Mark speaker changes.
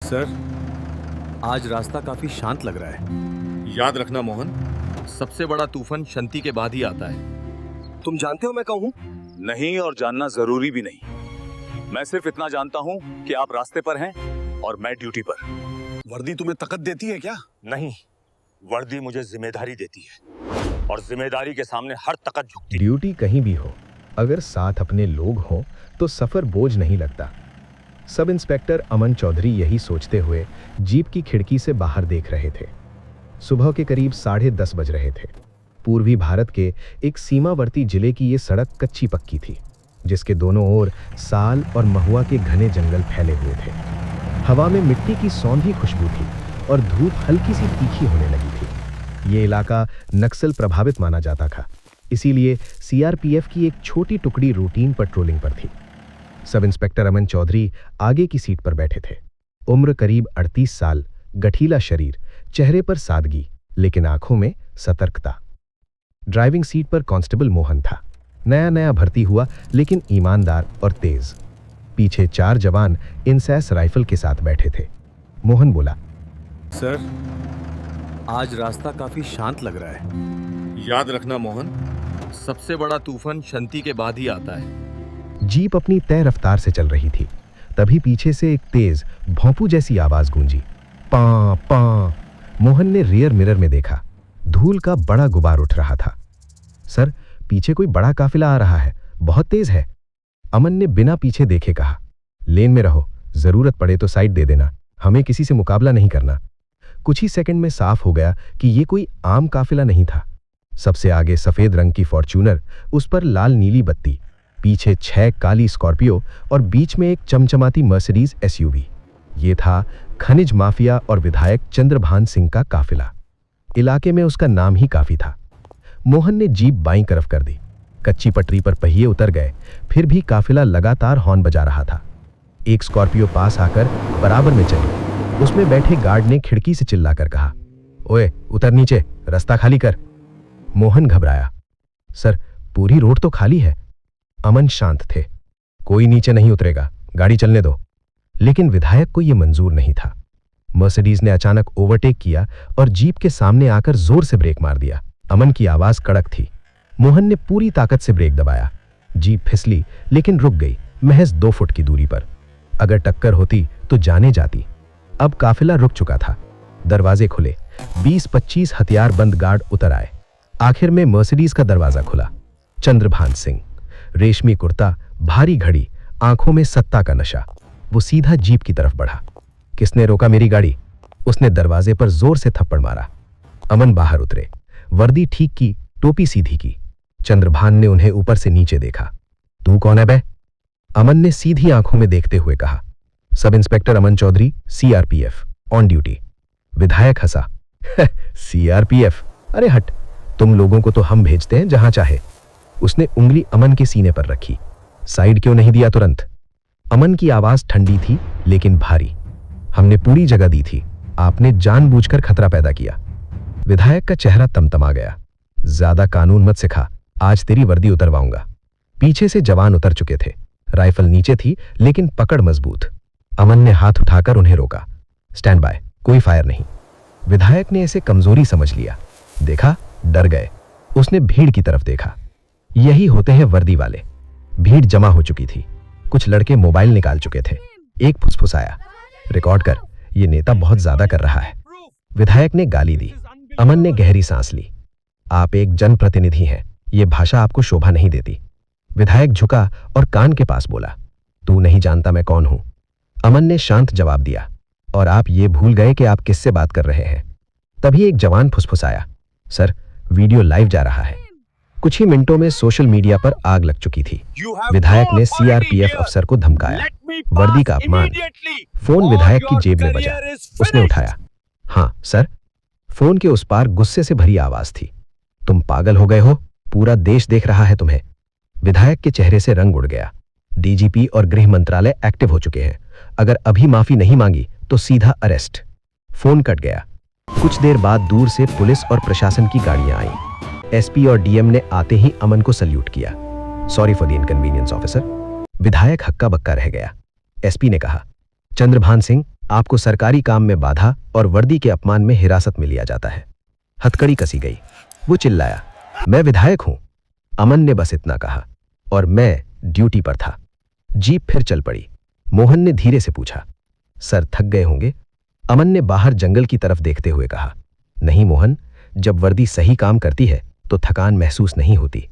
Speaker 1: Sir, आज रास्ता काफी शांत लग रहा है।
Speaker 2: याद रखना मोहन, सबसे बड़ा तूफान शंति के बाद ही आता है।
Speaker 1: तुम जानते हो मैं कौन हूँ?
Speaker 3: नहीं, और जानना जरूरी भी नहीं। मैं सिर्फ इतना जानता हूँ कि आप रास्ते पर हैं और मैं ड्यूटी पर।
Speaker 1: वर्दी तुम्हें ताकत देती है क्या?
Speaker 3: नहीं, वर्दी मुझे जिम्मेदारी देती है और जिम्मेदारी के सामने हर ताकत झुकती है।
Speaker 4: ड्यूटी कहीं भी हो, अगर साथ अपने लोग हों तो सफर बोझ नहीं लगता। सब इंस्पेक्टर अमन चौधरी यही सोचते हुए जीप की खिड़की से बाहर देख रहे थे। सुबह के करीब 10:30 बज रहे थे। पूर्वी भारत के एक सीमावर्ती जिले की ये सड़क कच्ची पक्की थी, जिसके दोनों ओर साल और महुआ के घने जंगल फैले हुए थे। हवा में मिट्टी की सौंधी खुशबू थी और धूप हल्की सी तीखी होने लगी थी। ये इलाका नक्सल प्रभावित माना जाता था, इसीलिए सीआरपीएफ की एक छोटी टुकड़ी रूटीन पेट्रोलिंग पर थी। सब इंस्पेक्टर अमन चौधरी आगे की सीट पर बैठे थे। उम्र करीब 38 साल, गठीला शरीर, चेहरे पर सादगी लेकिन आंखों में सतर्कता। ड्राइविंग सीट पर कांस्टेबल मोहन था, नया नया भर्ती हुआ लेकिन ईमानदार और तेज। पीछे 4 जवान इंसैस राइफल के साथ बैठे थे। मोहन बोला,
Speaker 1: सर, आज रास्ता काफी शांत लग रहा है।
Speaker 2: याद रखना मोहन, सबसे बड़ा तूफान शंति के बाद ही आता है।
Speaker 4: जीप अपनी तय रफ्तार से चल रही थी, तभी पीछे से एक तेज भौंपू जैसी आवाज गूंजी। पां पां। मोहन ने रियर मिरर में देखा, धूल का बड़ा गुबार उठ रहा था। सर, पीछे कोई बड़ा काफिला आ रहा है, बहुत तेज है। अमन ने बिना पीछे देखे कहा, लेन में रहो, जरूरत पड़े तो साइड दे देना, हमें किसी से मुकाबला नहीं करना। कुछ ही सेकंड में साफ हो गया कि ये कोई आम काफिला नहीं था। सबसे आगे सफेद रंग की फॉर्च्यूनर, उस पर लाल नीली बत्ती, पीछे 6 काली स्कॉर्पियो और बीच में एक चमचमाती मर्सिडीज एसयूवी। ये था खनिज माफिया और विधायक चंद्रभान सिंह का काफिला। इलाके में उसका नाम ही काफी था। मोहन ने जीप बाईं तरफ कर दी। कच्ची पटरी पर पहिए उतर गए, फिर भी काफिला लगातार हॉर्न बजा रहा था। एक स्कॉर्पियो पास आकर बराबर में चली। उसमें बैठे गार्ड ने खिड़की से चिल्लाकर कहा, ओए उतर नीचे, रास्ता खाली कर। मोहन घबराया, सर पूरी रोड तो खाली है। अमन शांत थे, कोई नीचे नहीं उतरेगा, गाड़ी चलने दो। लेकिन विधायक को यह मंजूर नहीं था। मर्सिडीज ने अचानक ओवरटेक किया और जीप के सामने आकर जोर से ब्रेक मार दिया। अमन की आवाज कड़क थी। मोहन ने पूरी ताकत से ब्रेक दबाया। जीप फिसली लेकिन रुक गई, महज 2 फुट की दूरी पर। अगर टक्कर होती तो जाने जाती। अब काफिला रुक चुका था। दरवाजे खुले, 20-25 हथियारबंद गार्ड उतर आए। आखिर में मर्सिडीज का दरवाजा खुला। चंद्रभान सिंह, रेशमी कुर्ता, भारी घड़ी, आंखों में सत्ता का नशा। वो सीधा जीप की तरफ बढ़ा। किसने रोका मेरी गाड़ी? उसने दरवाजे पर जोर से थप्पड़ मारा। अमन बाहर उतरे, वर्दी ठीक की, टोपी सीधी की। चंद्रभान ने उन्हें ऊपर से नीचे देखा। तू कौन है बे? अमन ने सीधी आंखों में देखते हुए कहा, sub inspector Aman Chaudhary, CRPF, on duty. विधायक हंसा, सीआरपीएफ? अरे हट, तुम लोगों को तो हम भेजते हैं जहां चाहे। उसने उंगली अमन के सीने पर रखी। साइड क्यों नहीं दिया तुरंत? अमन की आवाज ठंडी थी लेकिन भारी। हमने पूरी जगह दी थी, आपने जानबूझकर खतरा पैदा किया। विधायक का चेहरा तमतमा गया। ज्यादा कानून मत सिखा, आज तेरी वर्दी उतरवाऊंगा। पीछे से जवान उतर चुके थे। राइफल नीचे थी लेकिन पकड़ मजबूत। अमन ने हाथ उठाकर उन्हें रोका। स्टैंड बाय, कोई फायर नहीं। विधायक ने इसे कमजोरी समझ लिया। देखा, डर गए। उसने भीड़ की तरफ देखा। यही होते हैं वर्दी वाले। भीड़ जमा हो चुकी थी। कुछ लड़के मोबाइल निकाल चुके थे। एक फुसफुसाया, रिकॉर्ड कर, ये नेता बहुत ज्यादा कर रहा है। विधायक ने गाली दी। अमन ने गहरी सांस ली। आप एक जनप्रतिनिधि हैं, ये भाषा आपको शोभा नहीं देती। विधायक झुका और कान के पास बोला, तू नहीं जानता मैं कौन हूं। अमन ने शांत जवाब दिया, और आप ये भूल गए कि आप किससे बात कर रहे हैं। तभी एक जवान फुसफुसाया, सर वीडियो लाइव जा रहा है। कुछ ही मिनटों में सोशल मीडिया पर आग लग चुकी थी। विधायक ने सीआरपीएफ अफसर को धमकाया। वर्दी का अपमान। फोन विधायक की जेब में बजा। उसने उठाया। हाँ सर। फोन के उस पार गुस्से से भरी आवाज थी, तुम पागल हो गए हो, पूरा देश देख रहा है तुम्हें। विधायक के चेहरे से रंग उड़ गया। डीजीपी और गृह मंत्रालय एक्टिव हो चुके हैं। अगर अभी माफी नहीं मांगी तो सीधा अरेस्ट। फोन कट गया। कुछ देर बाद दूर से पुलिस और प्रशासन की गाड़ियां आईं। एसपी और डीएम ने आते ही अमन को सल्यूट किया। Sorry for the inconvenience officer. विधायक हक्का बक्का रह गया। एसपी ने कहा, चंद्रभान सिंह, आपको सरकारी काम में बाधा और वर्दी के अपमान में हिरासत में लिया जाता है। हथकड़ी कसी गई। वो चिल्लाया, मैं विधायक हूं। अमन ने बस इतना कहा और मैं ड्यूटी पर था। जीप फिर चल पड़ी। मोहन ने धीरे से पूछा, सर थक गए होंगे? अमन ने बाहर जंगल की तरफ देखते हुए कहा, नहीं मोहन, जब वर्दी सही काम करती है तो थकान महसूस नहीं होती।